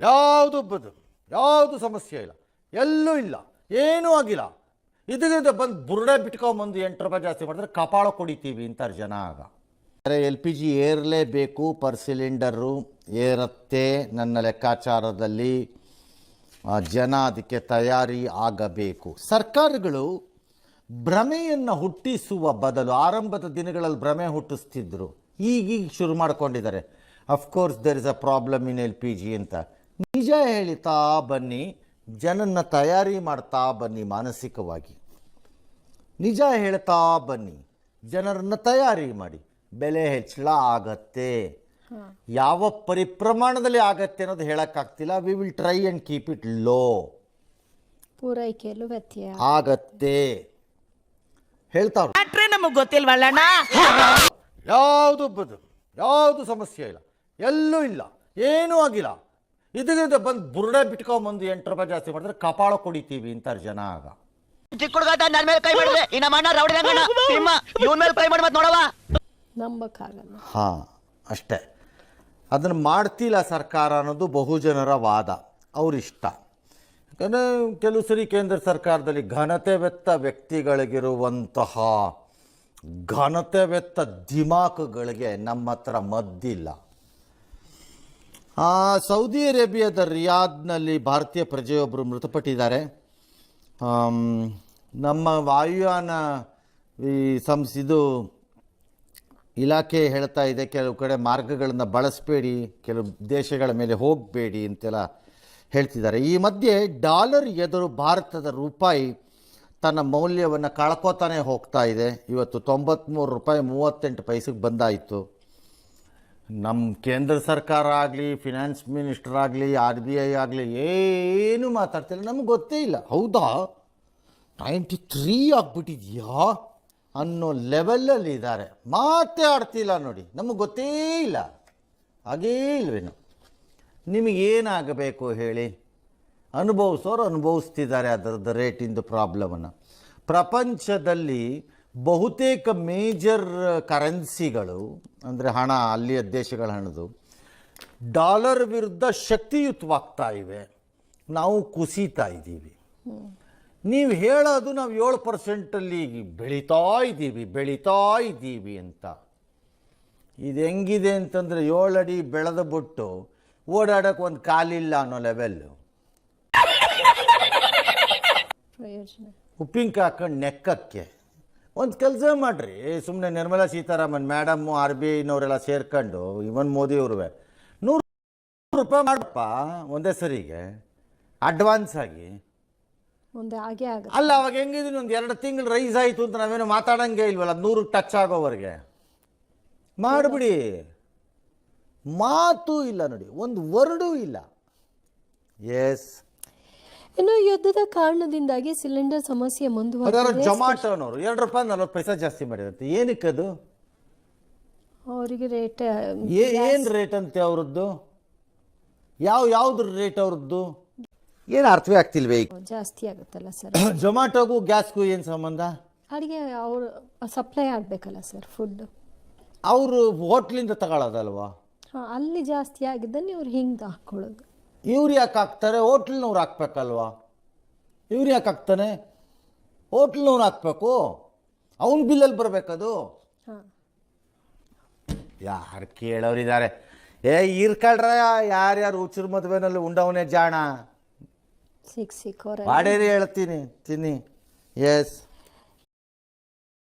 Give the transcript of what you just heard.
ಯಾವುದು ಸಮಸ್ಯೆ ಇಲ್ಲ, ಎಲ್ಲೂ ಇಲ್ಲ, ಏನೂ ಆಗಿಲ್ಲ. ಇದಕ್ಕೆ ಬಂದು ಬುರುಡೆ ಬಿಟ್ಕೊಂಬಂದು 8 ರೂಪಾಯಿ ಜಾಸ್ತಿ ಮಾಡಿದ್ರೆ ಕಪಾಳ ಕೊಡಿತೀವಿ ಅಂತಾರೆ ಜನ. ಆಗ LPG ಏರಲೇಬೇಕು, ಪರ್ ಸಿಲಿಂಡರು ಏರುತ್ತೆ ನನ್ನ ಲೆಕ್ಕಾಚಾರದಲ್ಲಿ. ಜನ ಅದಕ್ಕೆ ತಯಾರಿ ಆಗಬೇಕು. ಸರ್ಕಾರಗಳು ಭ್ರಮೆಯನ್ನು ಹುಟ್ಟಿಸುವ ಬದಲು ಆರಂಭದ ದಿನಗಳಲ್ಲಿ ಭ್ರಮೆ ಹುಟ್ಟಿಸ್ತಿದ್ರು, ಈಗೀಗ ಶುರು ಮಾಡ್ಕೊಂಡಿದ್ದಾರೆ. Of course there is a problem in LPG ಅಂತ. ನಿಜ ಹೇಳ್ತಾ ಬನ್ನಿ, ಜನನ್ನ ತಯಾರಿ ಮಾಡ್ತಾ ಬನ್ನಿ, ಮಾನಸಿಕವಾಗಿ ನಿಜ ಹೇಳ್ತಾ ಬನ್ನಿ, ಜನರನ್ನು ತಯಾರಿ ಮಾಡಿ. ಬೆಲೆ ಹೆಚ್ಚಳ ಆಗತ್ತೆ, ಯಾವ ಪರಿಪ್ರಮಾಣದಲ್ಲಿ ಆಗತ್ತೆ ಅನ್ನೋದು ಹೇಳೋಕ್ಕಾಗ್ತಿಲ್ಲ. We will try and keep it low. ಪೂರೈಕೆಯಲ್ಲೂ ವ್ಯತ್ಯಯ ಆಗತ್ತೆ ಹೇಳ್ತಾವ್ರು. ನಮಗೆ ಗೊತ್ತಿಲ್ವಲ್ಲಣ್ಣ. ಯಾವುದು ಸಮಸ್ಯೆ ಇಲ್ಲ, ಎಲ್ಲೂ ಇಲ್ಲ, ಏನೂ ಆಗಿಲ್ಲ. ಇದಕ್ಕೆ ಬಂದು ಬುರುಡೆ ಬಿಟ್ಕೊಂಬಂದು 8 ರೂಪಾಯಿ ಜಾಸ್ತಿ ಮಾಡಿದ್ರೆ ಕಪಾಳ ಕೊಡಿತೀವಿ ಅಂತಾರೆ ಜನ. ಆಗ ಚಿಕ್ಕ ಹುಡುಗ ನನ್ನ ಮೇಲೆ ಕೈ ಮಾಡಿದ್ರೆ ಇನ್ನ ಮಣ್ಣ ರೌಡಿ ಇವನ್ ಮೇಲೆ ಕೈ ಮಾಡಿ ಮತ್ತೆ ನೋಡವ ನಂಬಕ್ಕಾಗಲ್ಲ. ಹಾಂ, ಅಷ್ಟೇ. ಅದನ್ನು ಮಾಡ್ತಿಲ್ಲ ಸರ್ಕಾರ ಅನ್ನೋದು ಬಹುಜನರ ವಾದ, ಅವರಿಷ್ಟ. ಯಾಕಂದರೆ ಕೆಲವು ಸರಿ ಕೇಂದ್ರ ಸರ್ಕಾರದಲ್ಲಿ ಘನತೆವೆತ್ತ ವ್ಯಕ್ತಿಗಳಿಗಿರುವಂತಹ ಘನತೆವೆತ್ತ ದಿಮಾಕುಗಳಿಗೆ ನಮ್ಮ ಹತ್ರ ಮದ್ದಿಲ್ಲ. ಸೌದಿ ಅರೇಬಿಯಾದ ರಿಯಾದ್ನಲ್ಲಿ ಭಾರತೀಯ ಪ್ರಜೆಯೊಬ್ಬರು ಮೃತಪಟ್ಟಿದ್ದಾರೆ. ನಮ್ಮ ವಾಯುಯಾನ ಇದು ಇಲಾಖೆ ಹೇಳ್ತಾ ಇದೆ, ಕೆಲವು ಕಡೆ ಮಾರ್ಗಗಳನ್ನು ಬಳಸಬೇಡಿ, ಕೆಲವು ದೇಶಗಳ ಮೇಲೆ ಹೋಗಬೇಡಿ ಅಂತೆಲ್ಲ ಹೇಳ್ತಿದ್ದಾರೆ. ಈ ಮಧ್ಯೆ ಡಾಲರ್ ಎದುರು ಭಾರತದ ರೂಪಾಯಿ ತನ್ನ ಮೌಲ್ಯವನ್ನು ಕಳ್ಕೊತಾನೆ ಹೋಗ್ತಾ ಇದೆ. ಇವತ್ತು 93 ರೂಪಾಯಿ 38 ಪೈಸೆಗೆ ಬಂದಾಯಿತು. ನಮ್ಮ ಕೇಂದ್ರ ಸರ್ಕಾರ ಆಗಲಿ, ಫಿನಾನ್ಸ್ ಮಿನಿಸ್ಟರ್ ಆಗಲಿ, RBI ಆಗಲಿ ಏನೂ ಮಾತಾಡ್ತಿಲ್ಲ, ನಮ್ಗೆ ಗೊತ್ತೇ ಇಲ್ಲ. ಹೌದಾ 93 ಆಗ್ಬಿಟ್ಟಿದೆಯಾ ಅನ್ನೋ ಲೆವೆಲಲ್ಲಿ ಇದ್ದಾರೆ, ಮಾತೇ ಆಡ್ತಿಲ್ಲ ನೋಡಿ. ನಮಗೆ ಗೊತ್ತೇ ಇಲ್ಲ, ಹಾಗೇ ಇಲ್ವೇನು. ನಿಮಗೇನಾಗಬೇಕು ಹೇಳಿ? ಅನುಭವಿಸೋರು ಅನುಭವಿಸ್ತಿದ್ದಾರೆ ಅದರದ್ದು ರೇಟಿಂದು ಪ್ರಾಬ್ಲಮನ್ನು. ಪ್ರಪಂಚದಲ್ಲಿ ಬಹುತೇಕ ಮೇಜರ್ ಕರೆನ್ಸಿಗಳು ಅಂದರೆ ಹಣ, ಅಲ್ಲಿಯ ದೇಶಗಳ ಹಣದು ಡಾಲರ್ ವಿರುದ್ಧ ಶಕ್ತಿಯುತವಾಗ್ತಾ ಇವೆ, ನಾವು ಕುಸಿತಾ ಇದ್ದೀವಿ. ನೀವು ಹೇಳೋದು ನಾವು 7%ಅಲ್ಲಿ ಬೆಳೀತಾ ಇದ್ದೀವಿ ಅಂತ. ಇದು ಹೆಂಗಿದೆ ಅಂತಂದರೆ 7 ಅಡಿ ಬೆಳೆದ ಬಿಟ್ಟು ಓಡಾಡೋಕೆ ಒಂದು ಕಾಲಿಲ್ಲ ಅನ್ನೋ ಲೆವೆಲ್ಲು. ಉಪ್ಪಿನಕಾಯಿ ಹಾಕೊಂಡು ನೆಕ್ಕಕ್ಕೆ ಒಂದು ಕೆಲಸ ಮಾಡಿರಿ. ಸುಮ್ಮನೆ ನಿರ್ಮಲಾ ಸೀತಾರಾಮನ್ ಮೇಡಮ್ಮು, RBIನವರೆಲ್ಲ ಸೇರ್ಕೊಂಡು, ಇವನ್ ಮೋದಿಯವ್ರೂ 100 ರೂಪಾಯಿ ಮಾಡಪ್ಪ ಒಂದೇ ಸರಿಗೆ ಅಡ್ವಾನ್ಸ್ ಆಗಿ. ಅಲ್ಲ, ಅವಾಗ ಹೆಂಗಿದೀನಿ, ಒಂದು 2 ತಿಂಗಳು ರೈಸ್ ಆಯಿತು ಅಂತ ನಾವೇನೋ ಮಾತಾಡಂಗೆ ಇಲ್ವಲ್ಲ. 100 ಟಚ್ ಆಗೋವರೆಗೆ ಮಾಡಿಬಿಡಿ. ಮಾತು ಇಲ್ಲ ನೋಡಿ, ಒಂದು ವರ್ಡೂ ಇಲ್ಲ. ಎಸ್, ಇನ್ನು ಯುದ್ಧದ ಕಾರಣದಿಂದಾಗಿ ಸಿಲಿಂಡರ್ ಸಮಸ್ಯೆ ಮುಂದುವರೆದಿದೆ. ಜೊಮಾಟೋನವರು 2 ರೂಪಾಯಿ 40 ಪೈಸೆ ಜಾಸ್ತಿ ಮಾಡಿರುತ್ತೆ. ಏನಕ್ಕೆ ಅದು? ಅವರಿಗೆ ರೇಟ್ ಏನು ರೇಟ್ ಅಂತೆ ಅವ್ರದ್ದು? ಯಾವ್ದು ರೇಟ್ ಅವ್ರದ್ದು? ಏನು ಅರ್ಥವೇ ಆಗ್ತಿಲ್ವೇ? ಜಾಸ್ತಿ ಆಗುತ್ತಲ್ಲ ಸರ್. ಜೊಮ್ಯಾಟೋಗೂ ಗ್ಯಾಸ್ಗೂ ಏನು ಸಂಬಂಧ? ಅಡಿಗೆ ಅವರು ಸಪ್ಲೈ ಆಗಬೇಕಲ್ಲ ಸರ್, ಫುಡ್. ಅವರು ಹೋಟ್ಲಿಂದ ತಗೊಳ್ಳೋದಲ್ವಾ? ಹಾಂ, ಅಲ್ಲಿ ಜಾಸ್ತಿ ಆಗಿದ್ದನ್ನು ಇವ್ರು ಹಿಂಗೆ ಹಾಕ್ಕೊಳ್ಳೋದು. ಇವ್ರು ಯಾಕೆ ಹಾಕ್ತಾರೆ? ಹೋಟ್ಲ್ನವ್ರು ಹಾಕ್ಬೇಕಲ್ವಾ? ಇವ್ರು ಯಾಕೆ ಹಾಕ್ತಾನೆ? ಹೋಟ್ಲ್ನವ್ರು ಹಾಕ್ಬೇಕು, ಅವನ ಬಿಲ್ಲಲ್ಲಿ ಬರಬೇಕದು. ಹಾಂ, ಯಾರು ಕೇಳೋರಿದ್ದಾರೆ? ಇರ್ಕಳ್ರ ಯಾರ್ಯಾರು ಹುಚ್ಚರ ಮದುವೆನಲ್ಲಿ ಉಂಡವನೇ ಜಾಣ. ಸಿಕ್ಕೋರ ಮಾಡೇರಿ ಹೇಳ್ತೀನಿ ತಿನ್ನಿ. ಎಸ್.